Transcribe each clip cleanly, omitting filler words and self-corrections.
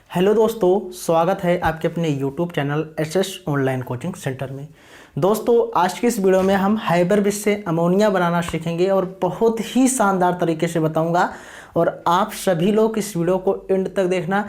Hello दोस्तों, स्वागत है आपके अपने YouTube channel SS online coaching centre में। दोस्तों, आज की इस वीडियो में हम हाइपरबिज से अमोनिया बनाना सीखेंगे और बहुत ही शानदार तरीके से बताऊंगा। और आप सभी लोग इस वीडियो को एंड तक देखना।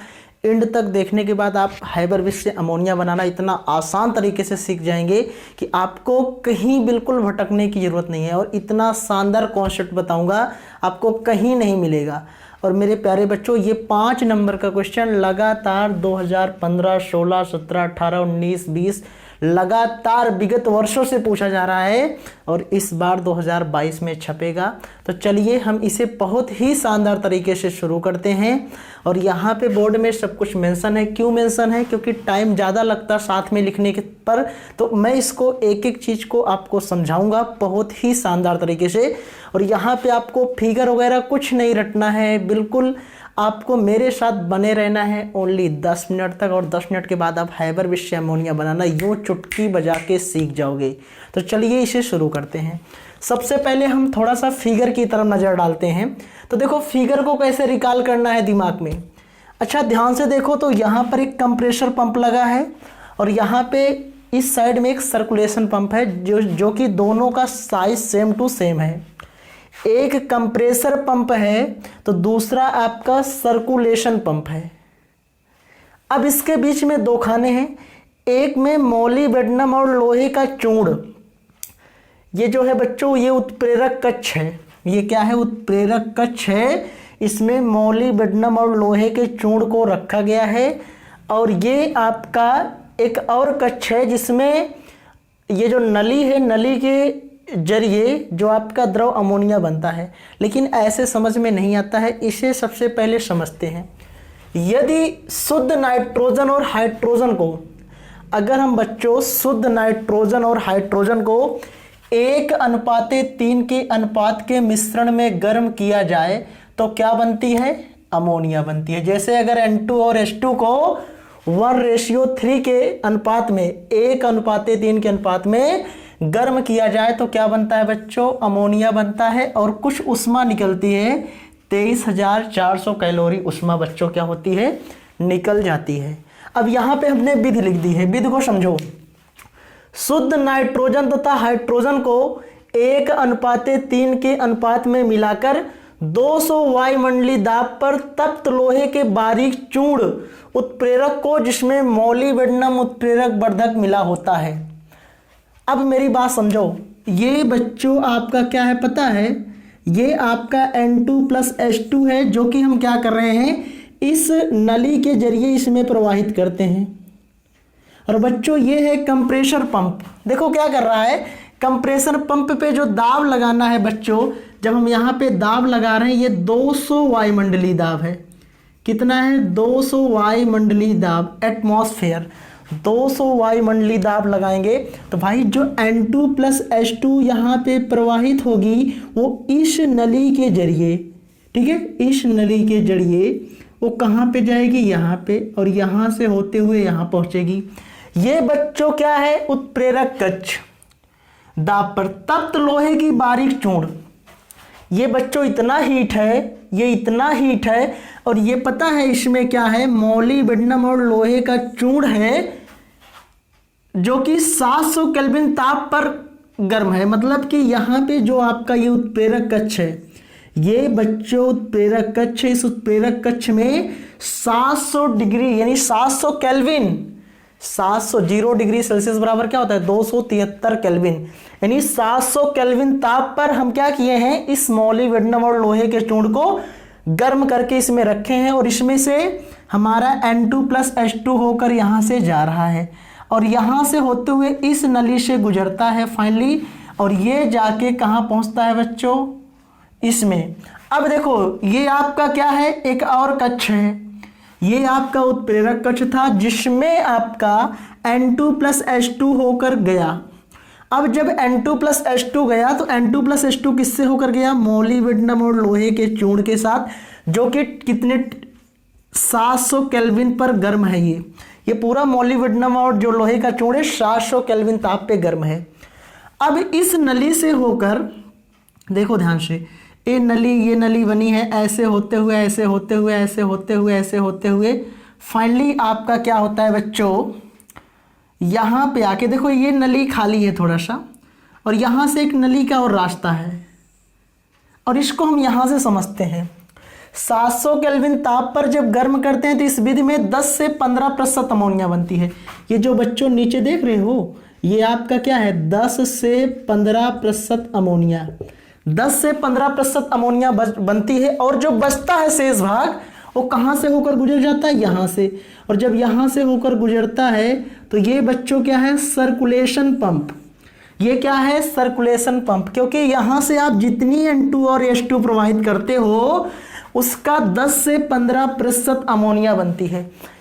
एंड तक देखने के बाद आप हाइपरबिज से अमोनिया बनाना इतना आसान तरीके से सीख जाएंगे कि आपको कहीं बिल्कुल भटकने की ज़रूरत नहीं है। और इतना शानदार कॉन्सेप्ट बताऊँगा, आपको कहीं नहीं मिलेगा। और मेरे प्यारे बच्चों, ये 5 नंबर का क्वेश्चन लगातार 2015, 16, 17, 18, 19, 20 लगातार विगत वर्षों से पूछा जा रहा है और इस बार 2022 में छपेगा। तो चलिए हम इसे बहुत ही शानदार तरीके से शुरू करते हैं। और यहाँ पे बोर्ड में सब कुछ मेंशन है। क्यों मेंशन है? क्योंकि टाइम ज़्यादा लगता है साथ में लिखने के पर, तो मैं इसको एक एक चीज़ को आपको समझाऊंगा बहुत ही शानदार तरीके से। और यहाँ पे आपको फिगर वगैरह कुछ नहीं रटना है, बिल्कुल आपको मेरे साथ बने रहना है ओनली 10 मिनट तक। और 10 मिनट के बाद आप हाइपरबिज से अमोनिया बनाना यूँ चुटकी बजा के सीख जाओगे। तो चलिए इसे शुरू करते हैं। सबसे पहले हम थोड़ा सा फिगर की तरफ नज़र डालते हैं। तो देखो फिगर को कैसे रिकॉल करना है दिमाग में। अच्छा ध्यान से देखो, तो यहाँ पर एक कंप्रेसर पंप लगा है और यहाँ पे इस साइड में एक सर्कुलेशन पंप है जो कि दोनों का साइज सेम टू सेम है। एक कंप्रेसर पंप है तो दूसरा आपका सर्कुलेशन पंप है। अब इसके बीच में 2 खाने हैं, एक में मोलिब्डेनम और लोहे का चूर्ण। ये जो है बच्चों, ये उत्प्रेरक कक्ष है। ये क्या है? उत्प्रेरक कक्ष है। इसमें मोलिब्डेनम और लोहे के चूर्ण को रखा गया है। और ये आपका एक और कक्ष है जिसमें ये जो नली है, नली के जरिए जो आपका द्रव अमोनिया बनता है। लेकिन ऐसे समझ में नहीं आता है, इसे सबसे पहले समझते हैं। यदि शुद्ध नाइट्रोजन और हाइड्रोजन को, अगर हम बच्चों शुद्ध नाइट्रोजन और हाइड्रोजन को 1:3 के अनुपात के मिश्रण में गर्म किया जाए तो क्या बनती है? अमोनिया बनती है। जैसे अगर N2 और H2 को 1:3 के अनुपात में, 1:3 के अनुपात में गर्म किया जाए तो क्या बनता है बच्चों? अमोनिया बनता है। और कुछ उष्मा निकलती है, 23,400 कैलोरी उष्मा बच्चों क्या होती है? निकल जाती है। अब यहाँ पे हमने विध लिख दी है, विध को समझो। शुद्ध नाइट्रोजन तथा हाइड्रोजन को 1:3 के अनुपात में मिलाकर 200 वायुमंडलीय दाब पर तप्त लोहे के बारीक चूर्ण उत्प्रेरक को, जिसमें मोलिब्डेनम उत्प्रेरक वर्धक मिला होता है। अब मेरी बात समझो, ये बच्चों आपका क्या है पता है? ये आपका N2+H2 है जो कि हम क्या कर रहे हैं, इस नली के जरिए इसमें प्रवाहित करते हैं। और बच्चों ये है कंप्रेसर पंप। देखो क्या कर रहा है, कंप्रेसर पंप पे जो दाब लगाना है बच्चों, जब हम यहाँ पे दाब लगा रहे हैं, ये 200 वायुमंडलीय दाब है। कितना है? 200 वायुमंडलीय दाब, एटमॉस्फेयर। 200 वायुमंडलीय दाब लगाएंगे तो भाई जो N2+H2 यहाँ पे प्रवाहित होगी वो इस नली के जरिए, ठीक है, इस नली के जरिए वो कहाँ पे जाएगी? यहाँ पे। और यहाँ से होते हुए यहाँ पहुँचेगी। ये बच्चों क्या है? उत्प्रेरक कक्ष। दाब पर तप्त लोहे की बारीक चूर्ण। ये बच्चों इतना हीट है, ये इतना हीट है। और ये पता है इसमें क्या है? मोलिब्डेनम और लोहे का चूर्ण है जो कि 700 केल्विन ताप पर गर्म है। मतलब कि यहाँ पे जो आपका ये उत्प्रेरक कक्ष है, ये बच्चों उत्प्रेरक कक्ष है। इस उत्प्रेरक कक्ष में 700 डिग्री यानी 700 केल्विन, 700 0 डिग्री सेल्सियस बराबर क्या होता है? 273 केल्विन, यानी 700 केल्विन ताप पर हम क्या किए हैं? इस मोलिब्डेनम और लोहे के चूर्ण को गर्म करके इसमें रखे हैं। और इसमें से हमारा N2+H2 होकर यहाँ से जा रहा है और यहाँ से होते हुए इस नली से गुजरता है फाइनली। और ये जाके कहाँ पहुँचता है बच्चों? इसमें। अब देखो ये आपका क्या है? एक और कक्ष है। ये आपका उत्प्रेरक कक्ष था जिसमें आपका N2+H2 होकर गया। अब जब N2+H2 गया तो N2+H2 किससे होकर गया? मोलिब्डेनम और लोहे के चूर्ण के साथ, जो कि कितने 700 केल्विन पर गर्म है। ये पूरा मोलिब्डेनम और जो लोहे का चूर्ण है 700 केल्विन ताप पे गर्म है। अब इस नली से होकर देखो ध्यान से, ये नली बनी है, ऐसे होते हुए ऐसे होते हुए ऐसे होते हुए ऐसे होते हुए फाइनली आपका क्या होता है बच्चों, यहाँ पे आके देखो ये नली खाली है थोड़ा सा, और यहाँ से एक नली का और रास्ता है, और इसको हम यहाँ से समझते हैं 700 केल्विन ताप पर जब गर्म करते हैं तो इस विधि में 10 से 15% अमोनिया बनती है। ये जो बच्चों नीचे देख रहे हो ये आपका क्या है 10 से 15% अमोनिया, 10 से 15% अमोनिया बनती है। और जो बचता है शेष भाग वो कहाँ से होकर गुजर जाता है, यहाँ से, और जब यहाँ से होकर गुजरता है तो ये बच्चों क्या है सर्कुलेशन पंप। ये क्या है सर्कुलेशन पंप, क्योंकि यहाँ से आप जितनी N2 और H2 प्रवाहित करते हो उसका 10 से 15% अमोनिया बनती है।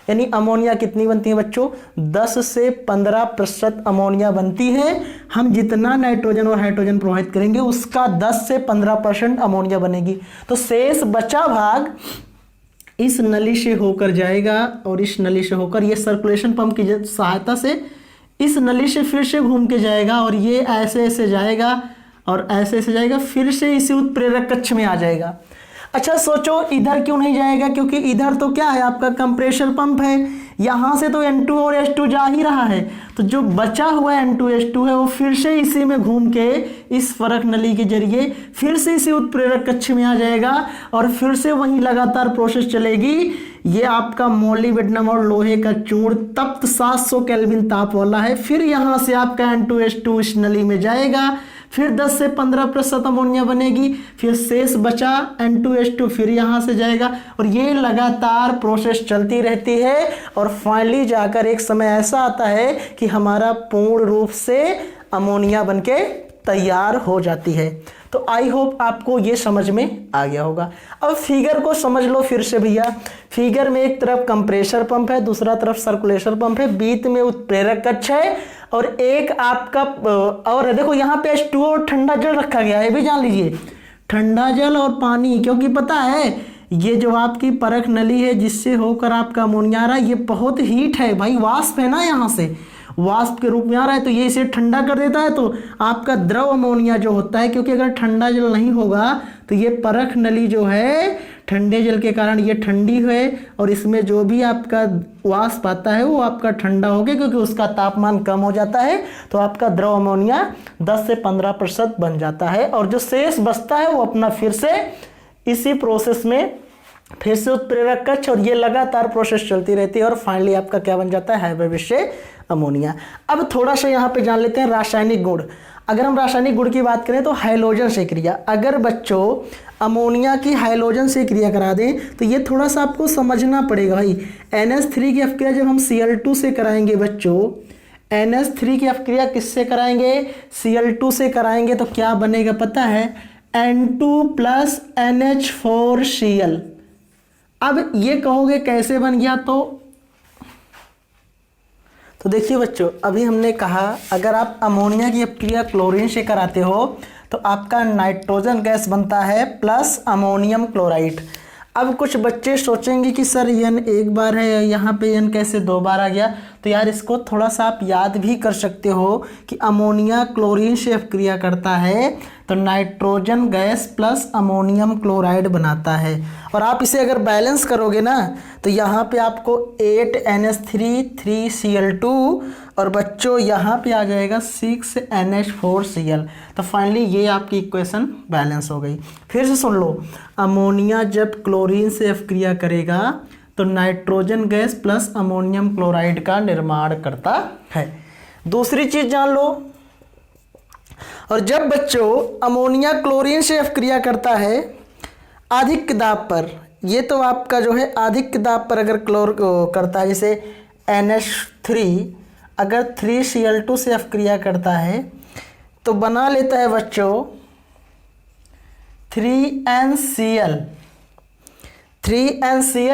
यानी अमोनिया कितनी बनती है बच्चों, 10 से 15% अमोनिया बनती है। हम जितना नाइट्रोजन और हाइड्रोजन प्रवाहित करेंगे उसका 10 से 15% अमोनिया बनेगी। तो शेष बचा भाग इस नली से होकर जाएगा, और इस नली से होकर ये सर्कुलेशन पंप की सहायता से इस नली से फिर से घूम के जाएगा, और ये ऐसे ऐसे जाएगा और ऐसे ऐसे जाएगा, फिर से इसी उत्प्रेरक कक्ष में आ जाएगा। अच्छा सोचो इधर क्यों नहीं जाएगा, क्योंकि इधर तो क्या है आपका कंप्रेशर पंप है, यहाँ से तो N2 और H2 जा ही रहा है, तो जो बचा हुआ N2 H2 है वो फिर से इसी में घूम के इस फरक नली के जरिए फिर से इसी उत्प्रेरक कक्ष में आ जाएगा, और फिर से वही लगातार प्रोसेस चलेगी। ये आपका मोलिब्डेनम और लोहे का चूर्ण तप्त 700 केल्विन ताप वाला है। फिर यहाँ से आपका N2 H2 इस नली में जाएगा, फिर 10 से 15% अमोनिया बनेगी, फिर शेष बचा N2 H2 फिर यहाँ से जाएगा, और ये लगातार प्रोसेस चलती रहती है। और फाइनली जाकर एक समय ऐसा आता है कि हमारा पूर्ण रूप से अमोनिया बनके तैयार हो जाती है। तो आई होप आपको ये समझ में आ गया होगा। अब फिगर को समझ लो फिर से भैया। फिगर में एक तरफ कंप्रेशर पंप है, दूसरा तरफ सर्कुलेशन पंप है, बीच में उत्प्रेरक कक्ष है, और एक आपका और है देखो यहाँ पे H2O और ठंडा जल रखा गया है, ये भी जान लीजिए ठंडा जल और पानी, क्योंकि पता है ये जो आपकी परख नली है जिससे होकर आपका अमोनिया आ रहा है ये बहुत हीट है भाई, वाष्प है ना, यहाँ से वाष्प के रूप में आ रहा है, तो ये इसे ठंडा कर देता है, तो आपका द्रव अमोनिया जो होता है, क्योंकि अगर ठंडा जल नहीं होगा तो ये परख नली जो है ठंडे जल के कारण ये ठंडी है, और इसमें जो भी आपका वाष्प आता है वो आपका ठंडा हो गया, क्योंकि उसका तापमान कम हो जाता है, तो आपका द्रव अमोनिया 10 से 15% बन जाता है। और जो शेष बचता है वो अपना फिर से इसी प्रोसेस में फिर से उत्प्रेरक कक्ष, और ये लगातार प्रोसेस चलती रहती है, और फाइनली आपका क्या बन जाता है हाइब्रिड अमोनिया। अब थोड़ा सा यहाँ पे जान लेते हैं रासायनिक गुण। अगर हम रासायनिक गुण की बात करें तो हाइड्रोजन से क्रिया, अगर बच्चों अमोनिया की हाइड्रोजन से क्रिया करा दें तो ये थोड़ा सा आपको समझना पड़ेगा भाई। NH3 की अपक्रिया जब हम Cl2 से कराएंगे बच्चों, NH3 की अपक्रिया किससे कराएंगे, Cl2 से कराएंगे, तो क्या बनेगा पता है N2 + NH4Cl। अब ये कहोगे कैसे बन गया, तो देखिए बच्चों अभी हमने कहा अगर आप अमोनिया की अपक्रिया क्लोरीन से कराते हो तो आपका नाइट्रोजन गैस बनता है प्लस अमोनियम क्लोराइड। अब कुछ बच्चे सोचेंगे कि सर n एक बार है, यहाँ पे n कैसे 2 बार आ गया, तो यार इसको थोड़ा सा आप याद भी कर सकते हो कि अमोनिया क्लोरीन से अपक्रिया करता है तो nitrogen gas plus ammonium chloride बनाता है। और आप इसे अगर बैलेंस करोगे ना तो यहाँ पे आपको 8NH3 3Cl2 और बच्चों यहाँ पे आ जाएगा 6NH4Cl। तो फाइनली ये आपकी इक्वेशन बैलेंस हो गई। फिर से सुन लो, अमोनिया जब क्लोरीन से अपक्रिया करेगा तो nitrogen gas plus ammonium chloride का निर्माण करता है। दूसरी चीज़ जान लो, और जब बच्चों अमोनिया क्लोरीन से अपक्रिया करता है अधिक दाब पर, ये तो आपका जो है अधिक दाब पर अगर क्लोर करता है, जैसे NH3 अगर 3Cl2 से अपक्रिया करता है तो बना लेता है बच्चों 3NCl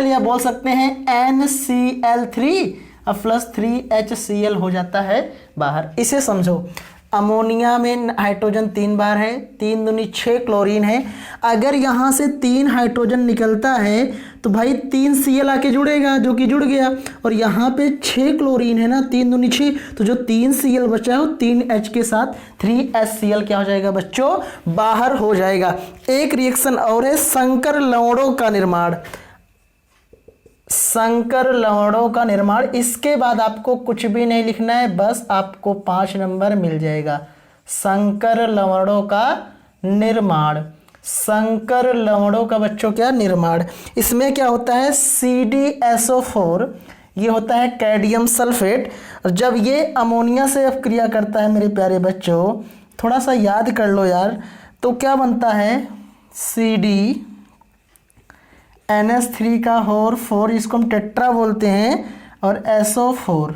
या बोल सकते हैं NCl3 और प्लस 3HCl हो जाता है बाहर। इसे समझो, अमोनिया में हाइड्रोजन 3 बार है, 3 दूनी 6 क्लोरीन है। अगर यहाँ से 3 हाइड्रोजन निकलता है तो भाई 3Cl आके जुड़ेगा, जो कि जुड़ गया, और यहाँ पे 6 क्लोरीन है ना, 3 दूनी 6, तो जो 3Cl बचा है वो 3H के साथ 3HCl क्या हो जाएगा बच्चों, बाहर हो जाएगा। एक रिएक्शन और है संकर लवणों का निर्माण। संकर लवणों का निर्माण। इसके बाद आपको कुछ भी नहीं लिखना है, बस आपको 5 नंबर मिल जाएगा। संकर लवणों का निर्माण, संकर लवणों का बच्चों क्या निर्माण। इसमें क्या होता है, CdSO4, ये होता है कैडमियम सल्फेट। और जब ये अमोनिया से अपक्रिया करता है मेरे प्यारे बच्चों, थोड़ा सा याद कर लो यार, तो क्या बनता है, CdNH3 का और 4, इसको हम टेट्रा बोलते हैं, और SO4,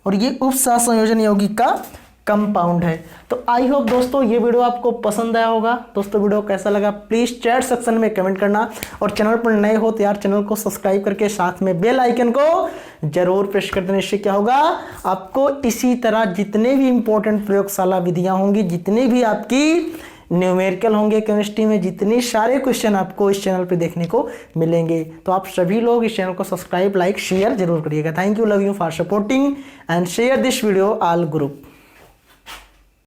और ये उपसह संयोजन यौगिक का कंपाउंड है। तो आई होप दोस्तों ये वीडियो आपको पसंद आया होगा। दोस्तों वीडियो कैसा लगा प्लीज़ चैट सेक्शन में कमेंट करना, और चैनल पर नए हो तो यार चैनल को सब्सक्राइब करके साथ में बेल आइकन को जरूर प्रेस कर देने। इससे क्या होगा, आपको इसी तरह जितने भी इंपॉर्टेंट प्रयोगशाला विधियां होंगी, जितने भी आपकी न्यूमेरिकल होंगे केमिस्ट्री में, जितने सारे क्वेश्चन आपको इस चैनल पे देखने को मिलेंगे। तो आप सभी लोग इस चैनल को सब्सक्राइब, लाइक, शेयर जरूर करिएगा। Thank you, love you for supporting and share this video all group.